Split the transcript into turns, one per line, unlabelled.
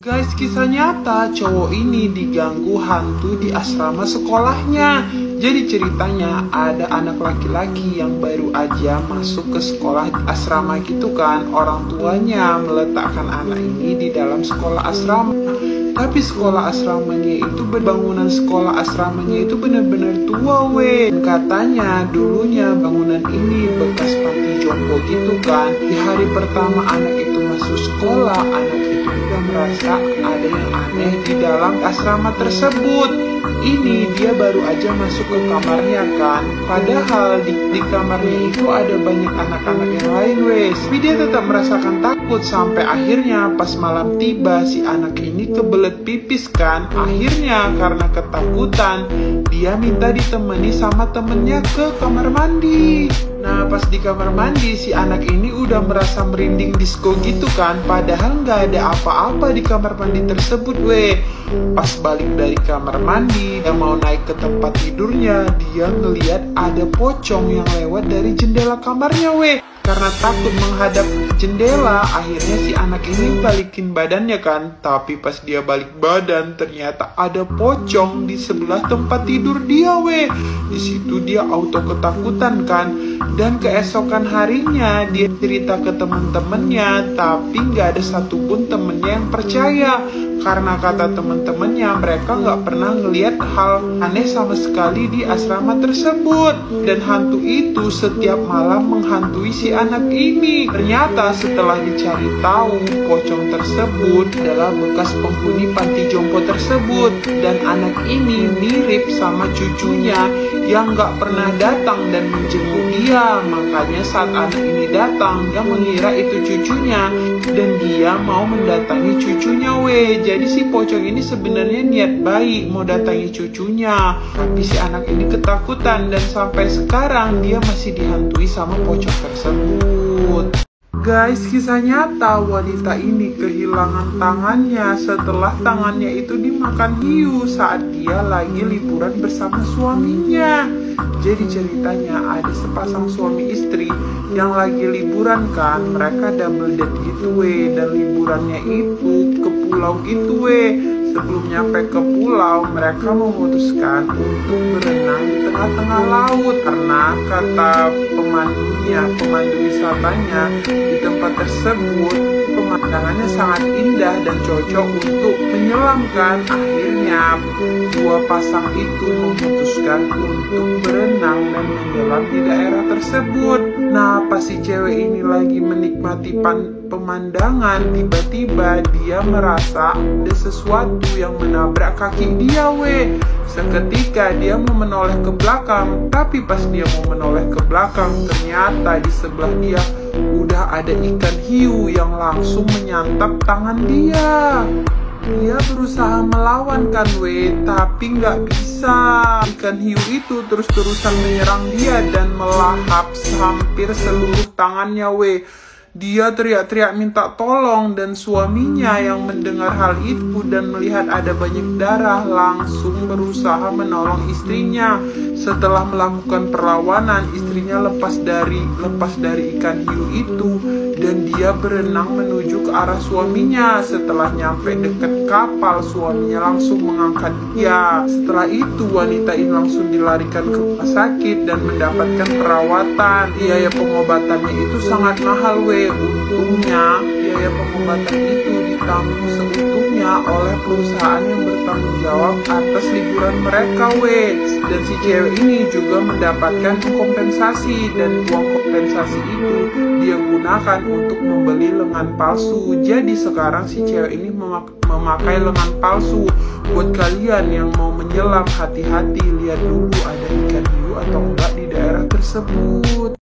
Guys, kisah nyata cowok ini diganggu hantu di asrama sekolahnya. Jadi ceritanya ada anak laki-laki yang baru aja masuk ke sekolah asrama gitu kan. Orang tuanya meletakkan anak ini di dalam sekolah asrama. Tapi sekolah asramanya itu, bangunan sekolah asramanya itu benar-benar tua weh. Dan katanya dulunya bangunan ini bekas panti jompo gitu kan. Di hari pertama anak itu masuk sekolah, anak itu udah merasa ada yang aneh di dalam asrama tersebut. Ini dia baru aja masuk ke kamarnya kan. Padahal di kamarnya itu ada banyak anak-anak yang lain wes. Tapi dia tetap merasakan takut sampai akhirnya pas malam tiba si anak ini kebelet pipis kan. Akhirnya karena ketakutan dia minta ditemani sama temennya ke kamar mandi. Nah pas di kamar mandi si anak ini udah merasa merinding disco gitu kan. Padahal nggak ada apa-apa di kamar mandi tersebut weh. Pas balik dari kamar mandi dia mau naik ke tempat tidurnya, dia ngeliat ada pocong yang lewat dari jendela kamarnya weh. Karena takut menghadap jendela, akhirnya si anak ini balikin badannya kan. Tapi pas dia balik badan, ternyata ada pocong di sebelah tempat tidur dia weh. Di situ dia auto ketakutan kan. Dan keesokan harinya dia cerita ke temen-temennya, tapi nggak ada satupun temennya yang percaya. Karena kata temen-temennya mereka nggak pernah ngelihat hal aneh sama sekali di asrama tersebut. Dan hantu itu setiap malam menghantui si anak ini. Ternyata setelah dicari tahu, pocong tersebut adalah bekas penghuni panti jompo tersebut. Dan anak ini mirip sama cucunya yang nggak pernah datang dan menjenguk dia. Makanya saat anak ini datang, dia mengira itu cucunya dan dia mau mendatangi cucunya weh. Jadi si pocong ini sebenarnya niat baik mau datangi cucunya, tapi si anak ini ketakutan dan sampai sekarang dia masih dihantui sama pocong tersebut. Guys, kisah nyata wanita ini kehilangan tangannya setelah tangannya itu dimakan hiu saat dia lagi liburan bersama suaminya. Jadi ceritanya ada sepasang suami istri yang lagi liburan kan. Mereka double date gitu weh. Dan liburannya itu ke pulau gitu weh. Sebelum nyampe ke pulau, mereka memutuskan untuk berenang di tengah-tengah laut. Karena kata pemandu wisatanya, di tempat tersebut pemandangannya sangat indah dan cocok untuk menyelamkan. Akhirnya dua pasang itu memutuskan untuk berenang dan menyelam di daerah tersebut. Nah pas si cewek ini lagi menikmati pemandangan, tiba-tiba dia merasa ada sesuatu yang menabrak kaki dia weh. Seketika dia mau menoleh ke belakang, tapi pas dia mau menoleh ke belakang, ternyata di sebelah dia udah ada ikan hiu yang langsung menyantap tangan dia. Dia berusaha melawan kan weh, tapi nggak bisa. Ikan hiu itu terus-terusan menyerang dia dan melahap hampir seluruh tangannya weh. Dia teriak-teriak minta tolong dan suaminya yang mendengar hal itu dan melihat ada banyak darah langsung berusaha menolong istrinya. Setelah melakukan perlawanan, istrinya lepas dari ikan hiu itu dan dia berenang menuju ke arah suaminya. Setelah nyampe dekat kapal, suaminya langsung mengangkat dia. Setelah itu wanita ini langsung dilarikan ke rumah sakit dan mendapatkan perawatan. Biaya pengobatannya itu sangat mahal weh. Untungnya biaya pengobatan itu ditanggung seutuhnya oleh perusahaan yang bertanggung jawab atas liburan mereka weh. Dan si cewek ini juga mendapatkan kompensasi, dan uang kompensasi itu dia gunakan untuk membeli lengan palsu. Jadi sekarang si cewek ini memakai lengan palsu. Buat kalian yang mau menyelam, hati-hati, lihat dulu ada ikan hiu atau enggak di daerah tersebut.